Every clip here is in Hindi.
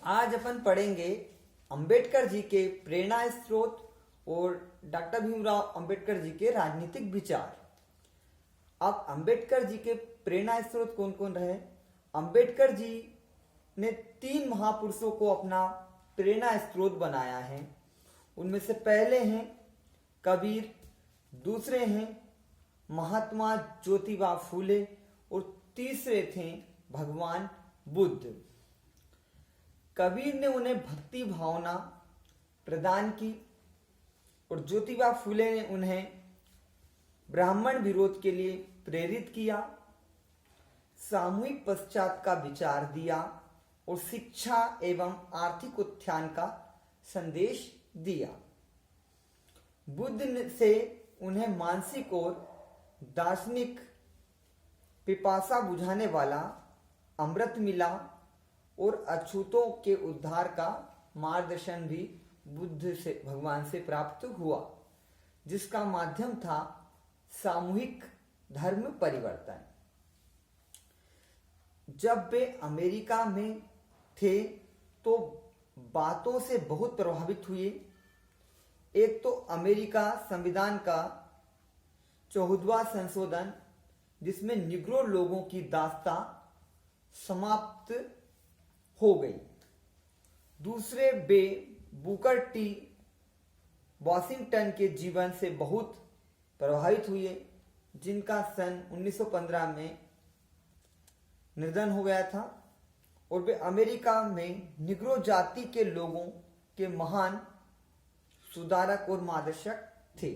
आज अपन पढ़ेंगे अंबेडकर जी के प्रेरणा स्रोत और डॉक्टर भीमराव अंबेडकर जी के राजनीतिक विचार। अब अंबेडकर जी के प्रेरणा स्रोत कौन कौन रहे? अंबेडकर जी ने 3 महापुरुषों को अपना प्रेरणा स्रोत बनाया है। उनमें से पहले हैं कबीर, दूसरे हैं महात्मा ज्योतिबा फूले और तीसरे थे भगवान बुद्ध। कबीर ने उन्हें भक्ति भावना प्रदान की और ज्योतिबा फूले ने उन्हें ब्राह्मण विरोध के लिए प्रेरित किया, सामूहिक पश्चात का विचार दिया और शिक्षा एवं आर्थिक उत्थान का संदेश दिया। बुद्ध से उन्हें मानसिक और दार्शनिक पिपासा बुझाने वाला अमृत मिला और अछूतों के उद्धार का मार्गदर्शन भी बुद्ध से भगवान से प्राप्त हुआ, जिसका माध्यम था सामूहिक धर्म परिवर्तन। जब वे अमेरिका में थे तो बातों से बहुत प्रभावित हुए। एक तो अमेरिका संविधान का 14वां संशोधन, जिसमें निग्रो लोगों की दास्तां समाप्त हो गई। दूसरे वे बुकर टी वॉशिंगटन के जीवन से बहुत प्रभावित हुए, जिनका सन 1915 में निधन हो गया था और वे अमेरिका में निग्रो जाति के लोगों के महान सुधारक और मार्गदर्शक थे।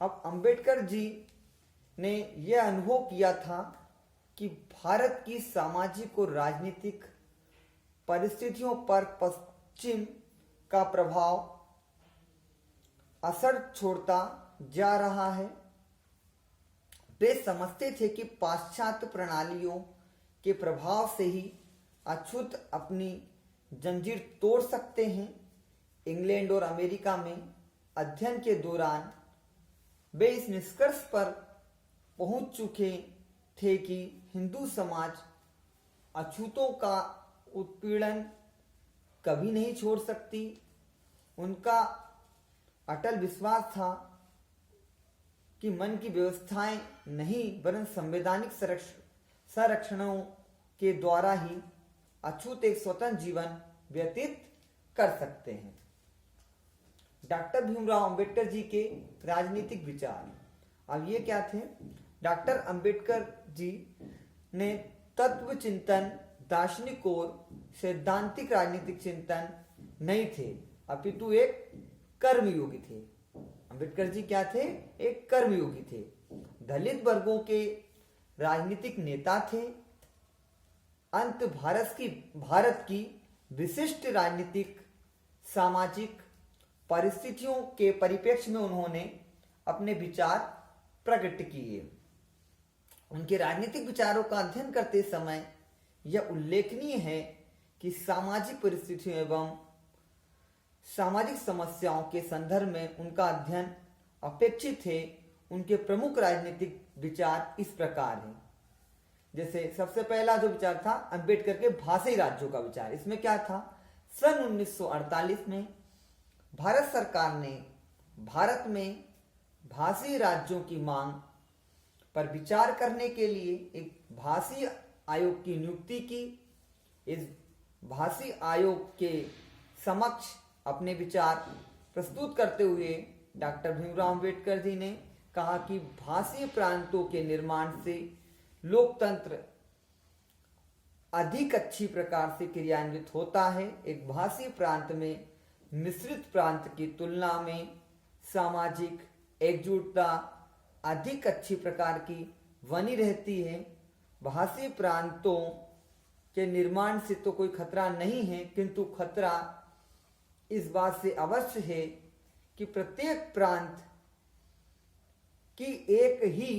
अब अंबेडकर जी ने यह अनुभव किया था कि भारत की सामाजिक और राजनीतिक परिस्थितियों पर पश्चिम का प्रभाव असर छोड़ता जा रहा है। वे समझते थे कि पाश्चात्य प्रणालियों के प्रभाव से ही अछूत अपनी जंजीर तोड़ सकते हैं। इंग्लैंड और अमेरिका में अध्ययन के दौरान वे इस निष्कर्ष पर पहुंच चुके थे कि हिंदू समाज अछूतों का उत्पीड़न कभी नहीं छोड़ सकती। उनका अटल विश्वास था कि मन की व्यवस्थाएं नहीं वरन संवैधानिक संरक्षणों के द्वारा ही अछूत एक स्वतंत्र जीवन व्यतीत कर सकते हैं। डॉक्टर भीमराव अंबेडकर जी के राजनीतिक विचार। अब ये क्या थे? डॉक्टर अंबेडकर जी ने तत्व चिंतन, दार्शनिक और सैद्धांतिक राजनीतिक चिंतन नहीं थे, अपितु एक कर्मयोगी थे। अंबेडकर जी क्या थे? एक कर्मयोगी थे। दलित वर्गों के राजनीतिक नेता थे। अंत भारत की विशिष्ट राजनीतिक सामाजिक परिस्थितियों के परिप्रेक्ष्य में उन्होंने अपने विचार प्रकट किए। उनके राजनीतिक विचारों का अध्ययन करते समय यह उल्लेखनीय है कि सामाजिक परिस्थितियों एवं सामाजिक समस्याओं के संदर्भ में उनका अध्ययन अपेक्षित है। उनके प्रमुख राजनीतिक विचार इस प्रकार हैं। जैसे सबसे पहला जो विचार था अंबेडकर के भाषाई राज्यों का विचार। इसमें क्या था? सन 1948 में भारत सरकार ने भारत में भाषी राज्यों की मांग पर विचार करने के लिए एक भाषी आयोग की नियुक्ति की। इस भाषी आयोग के समक्ष अपने विचार प्रस्तुत करते हुए डॉक्टर भीमराव अंबेडकर जी ने कहा कि भाषी प्रांतों के निर्माण से लोकतंत्र अधिक अच्छी प्रकार से क्रियान्वित होता है। एक भाषी प्रांत में मिश्रित प्रांत की तुलना में सामाजिक एकजुटता अधिक अच्छी प्रकार की बनी रहती है। भाषी प्रांतों के निर्माण से तो कोई खतरा नहीं है, किंतु खतरा इस बात से अवश्य है कि प्रत्येक प्रांत की एक ही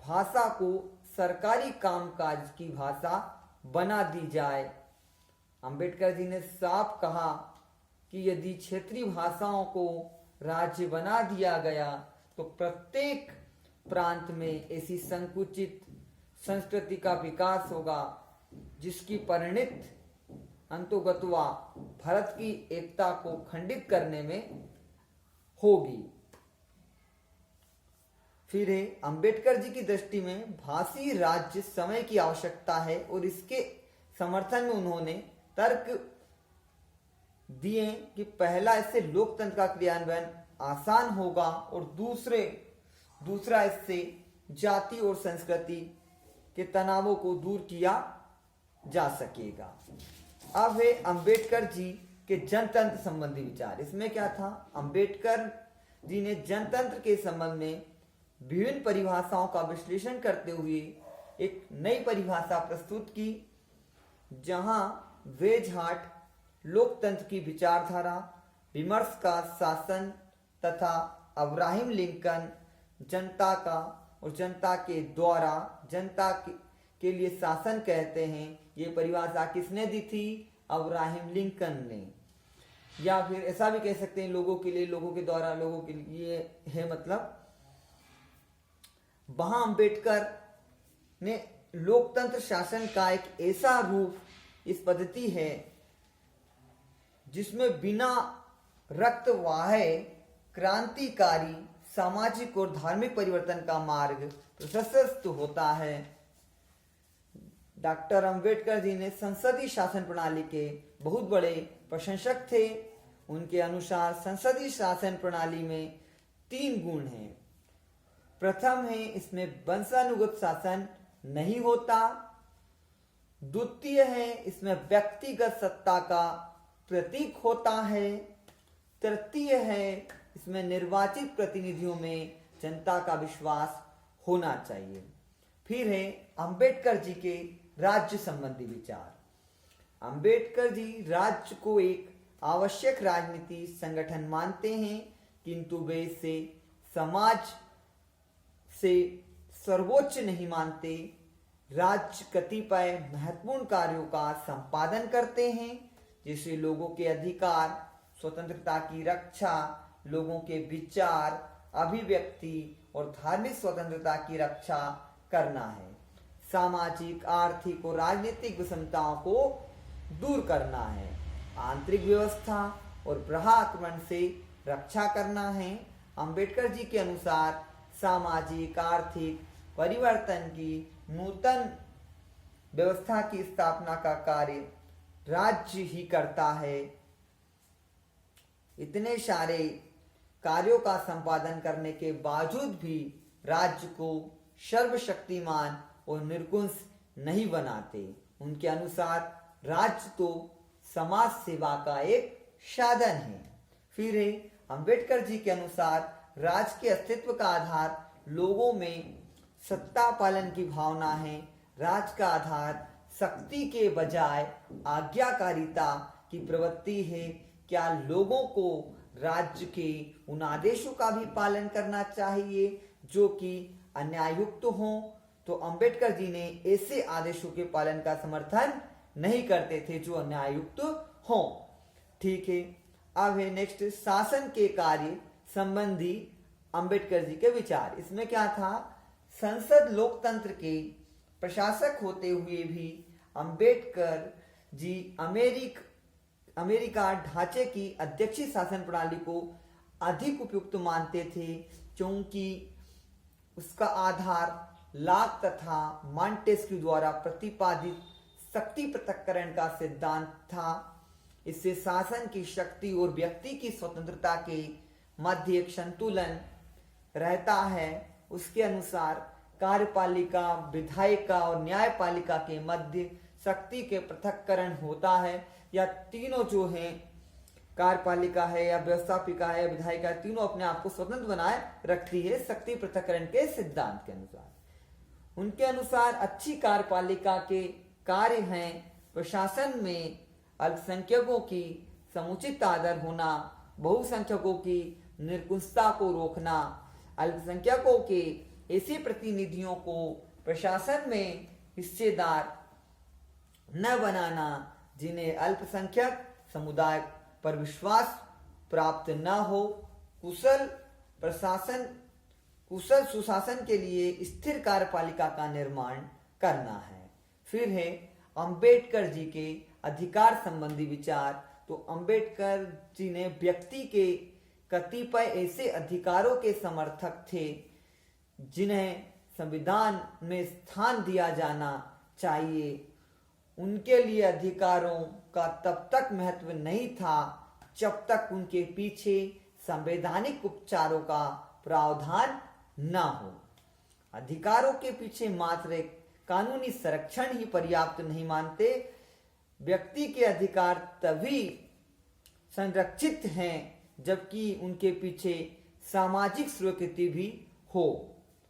भाषा को सरकारी कामकाज की भाषा बना दी जाए। अंबेडकर जी ने साफ कहा कि यदि क्षेत्रीय भाषाओं को राज्य बना दिया गया तो प्रत्येक प्रांत में ऐसी संकुचित संस्कृति का विकास होगा जिसकी परिणत अंतोगत्वा भारत की एकता को खंडित करने में होगी। फिर है, अंबेडकर जी की दृष्टि में भाषी राज्य समय की आवश्यकता है और इसके समर्थन में उन्होंने तर्क दिए कि पहला, इससे लोकतंत्र का क्रियान्वयन आसान होगा और दूसरा इससे जाति और संस्कृति के तनावों को दूर किया जा सकेगा। अब है अंबेडकर जी के जनतंत्र संबंधी विचार। इसमें क्या था, अंबेडकर जी ने जनतंत्र के संबंध में विभिन्न परिभाषाओं का विश्लेषण करते हुए एक नई परिभाषा प्रस्तुत की, जहां वेजहार्ट लोकतंत्र की विचारधारा, विमर्श का शासन तथा अब्राहम लिंकन जनता का और जनता के द्वारा जनता के लिए शासन कहते हैं। ये परिभाषा किसने दी थी? अब्राहम लिंकन ने। या फिर ऐसा भी कह सकते हैं, लोगों के लिए, लोगों के द्वारा, लोगों के लिए है, मतलब वहां अंबेडकर ने लोकतंत्र शासन का एक ऐसा रूप, इस पद्धति है जिसमें बिना रक्तवाह क्रांतिकारी सामाजिक और धार्मिक परिवर्तन का मार्ग प्रशस्त होता है। डॉक्टर अंबेडकर जी ने संसदीय शासन प्रणाली के बहुत बड़े प्रशंसक थे। उनके अनुसार संसदीय शासन प्रणाली में 3 गुण हैं। प्रथम है, इसमें वंशानुगत शासन नहीं होता। द्वितीय है, इसमें व्यक्तिगत सत्ता का प्रतीक होता है। तृतीय है, इसमें निर्वाचित प्रतिनिधियों में जनता का विश्वास होना चाहिए। फिर है अंबेडकर जी के राज्य संबंधी विचार। अंबेडकर जी राज्य को एक आवश्यक राजनीति संगठन मानते हैं, किंतु वे इसे समाज से सर्वोच्च नहीं मानते। राज्य कतिपय महत्वपूर्ण कार्यों का संपादन करते हैं, जैसे लोगों के अधिकार, स्वतंत्रता की रक्षा, लोगों के विचार, अभिव्यक्ति और धार्मिक स्वतंत्रता की रक्षा करना है। सामाजिक, आर्थिक और राजनीतिक विषमताओं को दूर करना है। आंतरिक व्यवस्था और बाह्य आक्रमण से रक्षा करना है। अंबेडकर जी के अनुसार सामाजिक आर्थिक परिवर्तन की नूतन व्यवस्था की स्थापना का कार्य राज्य ही करता है। इतने सारे कार्यों का संपादन करने के बावजूद भी राज्य को सर्वशक्तिमान और निर्गुण नहीं बनाते। उनके अनुसार राज्य तो समाज सेवा का एक साधन है। फिर है अंबेडकर जी के अनुसार राज्य के अस्तित्व का आधार लोगों में सत्ता पालन की भावना है। राज्य का आधार शक्ति के बजाय आज्ञाकारिता की प्रवृत्ति है। क्या लोगों को राज्य के उन आदेशों का भी पालन करना चाहिए जो कि अन्यायुक्त हों? तो अंबेडकर जी ने ऐसे आदेशों के पालन का समर्थन नहीं करते थे जो अन्यायुक्त हों। ठीक है, अब है नेक्स्ट शासन के कार्य संबंधी अंबेडकर जी के विचार। इसमें क्या था, संसद लोकतंत्र के प्रशासक होते हुए भी अंबेडकर जी अमेरिका ढांचे की अध्यक्षीय शासन प्रणाली को अधिक उपयुक्त मानते थे, क्योंकि उसका आधार लॉक तथा मॉन्टेस्क्यू द्वारा प्रतिपादित शक्ति पृथक्करण का सिद्धांत था। इससे शासन की शक्ति और व्यक्ति की स्वतंत्रता के मध्य एक संतुलन रहता है। उसके अनुसार कार्यपालिका, विधायिका और न्यायपालिका के मध्य शक्ति के पृथक्करण होता है। या तीनों जो हैं, कार्यपालिका है या व्यवस्थापिका है, विधायिका, तीनों अपने आप को स्वतंत्र बनाए रखती है शक्ति पृथक्करण के सिद्धांत के अनुसार। उनके अनुसार अच्छी कार्यपालिका के कार्य हैं प्रशासन में अल्पसंख्यकों की समुचित आदर होना, बहुसंख्यकों की निर्कुशता को रोकना, अल्पसंख्यकों के ऐसे प्रतिनिधियों को प्रशासन में हिस्सेदार न बनाना जिन्हें अल्पसंख्यक समुदाय पर विश्वास प्राप्त न हो, कुशल सुशासन के लिए स्थिर कार्यपालिका का निर्माण करना है। फिर है अंबेडकर जी के अधिकार संबंधी विचार। तो अंबेडकर जी ने व्यक्ति के कतिपय ऐसे अधिकारों के समर्थक थे जिन्हें संविधान में स्थान दिया जाना चाहिए। उनके लिए अधिकारों का तब तक महत्व नहीं था जब तक उनके पीछे संवैधानिक उपचारों का प्रावधान न हो। अधिकारों के पीछे मात्र एक कानूनी संरक्षण ही पर्याप्त नहीं मानते। व्यक्ति के अधिकार तभी संरक्षित हैं जबकि उनके पीछे सामाजिक स्वीकृति भी हो।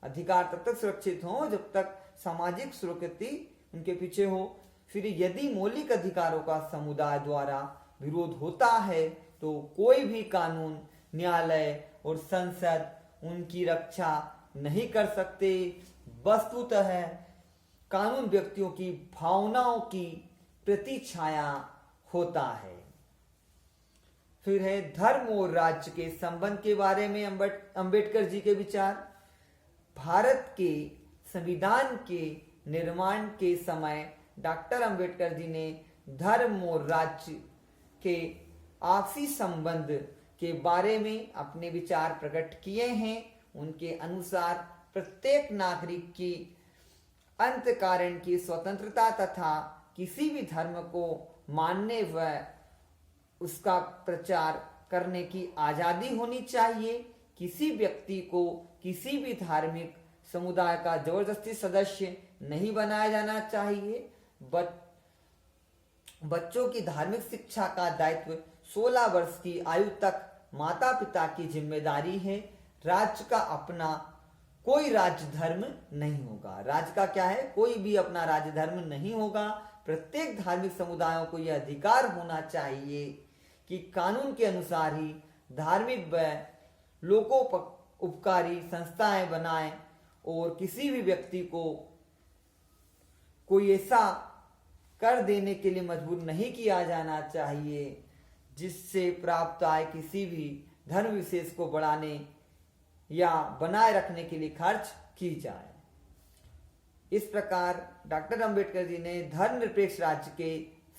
अधिकार तब तक सुरक्षित हो जब तक सामाजिक स्वीकृति उनके पीछे हो। फिर यदि मौलिक अधिकारों का समुदाय द्वारा विरोध होता है तो कोई भी कानून, न्यायालय और संसद उनकी रक्षा नहीं कर सकते। वस्तुतः कानून व्यक्तियों की भावनाओं की प्रतिछाया होता है। फिर है धर्म और राज्य के संबंध के बारे में अंबेडकर जी के विचार। भारत के संविधान के निर्माण के समय डॉक्टर अंबेडकर जी ने धर्म और राज्य के आपसी संबंध के बारे में अपने विचार प्रकट किए हैं। उनके अनुसार प्रत्येक नागरिक की अंतःकरण की स्वतंत्रता तथा किसी भी धर्म को मानने व उसका प्रचार करने की आजादी होनी चाहिए। किसी व्यक्ति को किसी भी धार्मिक समुदाय का जबरदस्ती सदस्य नहीं बनाया जाना चाहिए। बच्चों की धार्मिक शिक्षा का दायित्व 16 वर्ष की आयु तक माता पिता की जिम्मेदारी है। राज्य का अपना कोई राज्य धर्म नहीं होगा। राज्य का क्या है? कोई भी अपना राज्य धर्म नहीं होगा। प्रत्येक धार्मिक समुदायों को यह अधिकार होना चाहिए कि कानून के अनुसार ही धार्मिक व लोकोपकारी संस्थाएं बनाएं और किसी भी व्यक्ति को कोई ऐसा कर देने के लिए मजबूर नहीं किया जाना चाहिए जिससे प्राप्त आय किसी भी धर्म विशेष को बढ़ाने या बनाए रखने के लिए खर्च की जाए। इस प्रकार डॉक्टर अंबेडकर जी ने धर्मनिरपेक्ष राज्य के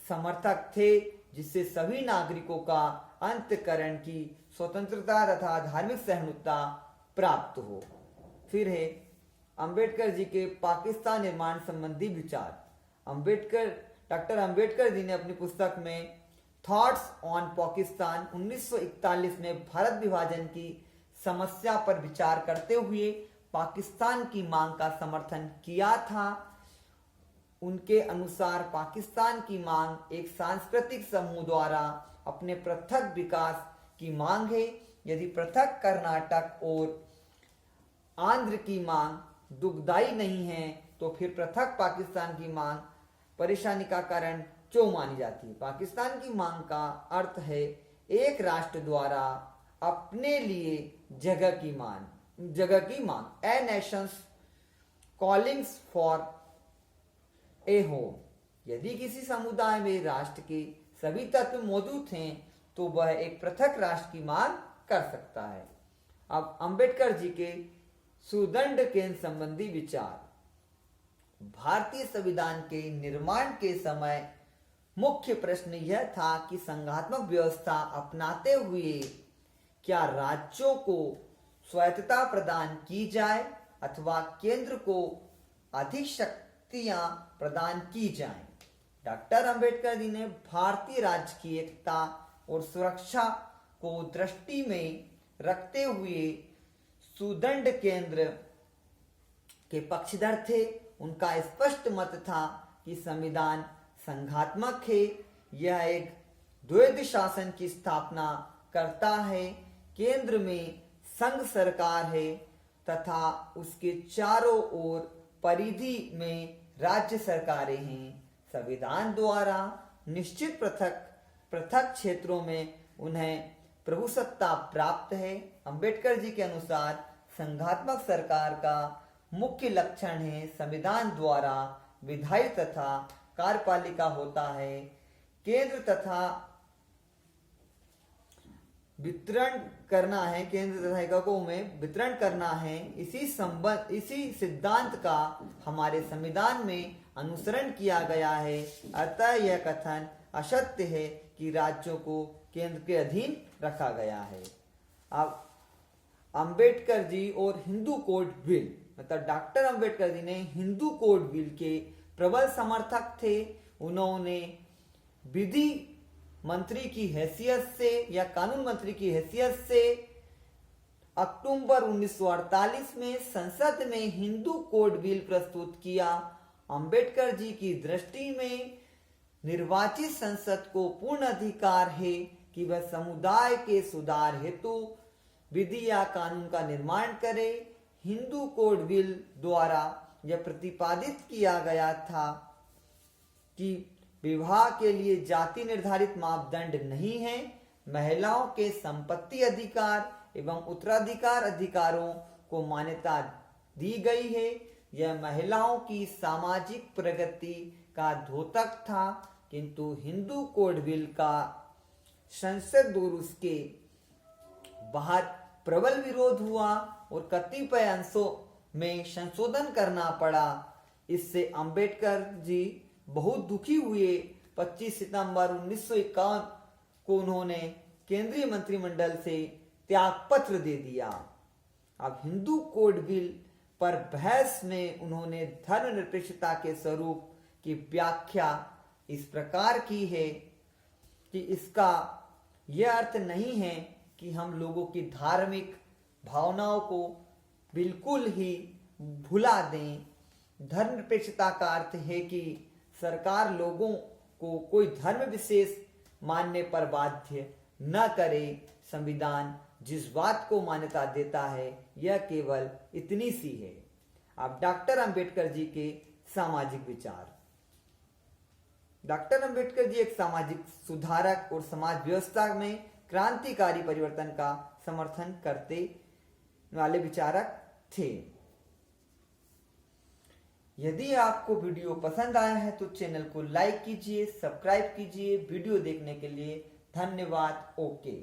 समर्थक थे जिससे सभी नागरिकों का अंतःकरण की स्वतंत्रता तथा धार्मिक सहिष्णुता प्राप्त हो। फिर है अंबेडकर जी के पाकिस्तान निर्माण संबंधी विचार। डॉक्टर अंबेडकर जी ने अपनी पुस्तक में थॉट्स ऑन पाकिस्तान 1941 में भारत विभाजन की समस्या पर विचार करते हुए पाकिस्तान की मांग का समर्थन किया था। उनके अनुसार पाकिस्तान की मांग एक सांस्कृतिक समूह द्वारा अपने पृथक विकास की मांग है। यदि पृथक कर्नाटक और आंध्र की मांग दुखदाई नहीं है तो फिर पृथक पाकिस्तान की मांग परेशानी का कारण क्यों मानी जाती है? पाकिस्तान की मांग का अर्थ है एक राष्ट्र द्वारा अपने लिए जगह की मांग। A nations callings for a home. यदि किसी समुदाय में राष्ट्र के सभी तत्व मौजूद हैं तो वह एक पृथक राष्ट्र की मांग कर सकता है। अब अंबेडकर जी के सुदंड केंद्र संबंधी विचार। भारतीय संविधान के निर्माण के समय मुख्य प्रश्न यह था कि संघात्मक व्यवस्था अपनाते हुए क्या राज्यों को स्वायत्तता प्रदान की जाए अथवा केंद्र को अधिक शक्तियां प्रदान की जाएं। डॉक्टर अंबेडकर जी ने भारतीय राज्य की एकता और सुरक्षा को दृष्टि में रखते हुए सुदंड केंद्र के पक्षधर थे। उनका स्पष्ट मत था कि संविधान संघात्मक है, यह एक द्वैध शासन की स्थापना करता है। केंद्र में संघ सरकार है तथा उसके चारों ओर परिधि में राज्य सरकारें हैं। संविधान द्वारा निश्चित पृथक क्षेत्रों में उन्हें प्रभुसत्ता प्राप्त है। अंबेडकर जी के अनुसार संघात्मक सरकार का मुख्य लक्षण है संविधान द्वारा विधायी तथा कार्यपालिका होता है। केंद्र तथा वितरण करना है, केंद्र तथा एककों में वितरण करना है। इसी सिद्धांत का हमारे संविधान में अनुसरण किया गया है। अतः यह कथन असत्य है कि राज्यों को केंद्र के अधीन रखा गया है। अब अंबेडकर जी और हिंदू कोड बिल, मतलब डॉक्टर अंबेडकर जी ने हिंदू कोड बिल के प्रबल समर्थक थे। उन्होंने विधि मंत्री की हैसियत से या कानून मंत्री की हैसियत से अक्टूबर 1948 में संसद में हिंदू कोड बिल प्रस्तुत किया। अंबेडकर जी की दृष्टि में निर्वाचित संसद को पूर्ण अधिकार है कि वह समुदाय के सुधार हेतु विधि या कानून का निर्माण करे। हिंदू कोड बिल द्वारा यह प्रतिपादित किया गया था कि विवाह के लिए जाति निर्धारित मापदंड नहीं है। महिलाओं के संपत्ति अधिकार एवं उत्तराधिकार अधिकारों को मान्यता दी गई है। यह महिलाओं की सामाजिक प्रगति का द्योतक था, किंतु हिंदू कोड बिल का संसद और उसके बाहर प्रबल विरोध हुआ और कतिपय अंशों में संशोधन करना पड़ा। इससे अंबेडकर जी बहुत दुखी हुए। 25 सितंबर 1951 को उन्होंने केंद्रीय मंत्रिमंडल से त्यागपत्र दे दिया। अब हिंदू कोड बिल पर बहस में उन्होंने धर्मनिरपेक्षता के स्वरूप की व्याख्या इस प्रकार की है कि इसका यह अर्थ नहीं है कि हम लोगों की धार्मिक भावनाओं को बिल्कुल ही भुला दें। धर्मनिरपेक्षता का अर्थ है कि सरकार लोगों को कोई धर्म विशेष मानने पर बाध्य न करे। संविधान जिस बात को मान्यता देता है यह केवल इतनी सी है। अब डॉक्टर अंबेडकर जी के सामाजिक विचार। डॉक्टर अंबेडकर जी एक सामाजिक सुधारक और समाज व्यवस्था में क्रांतिकारी परिवर्तन का समर्थन करते वाले विचारक थे। यदि आपको वीडियो पसंद आया है तो चैनल को लाइक कीजिए, सब्सक्राइब कीजिए। वीडियो देखने के लिए धन्यवाद। ओके।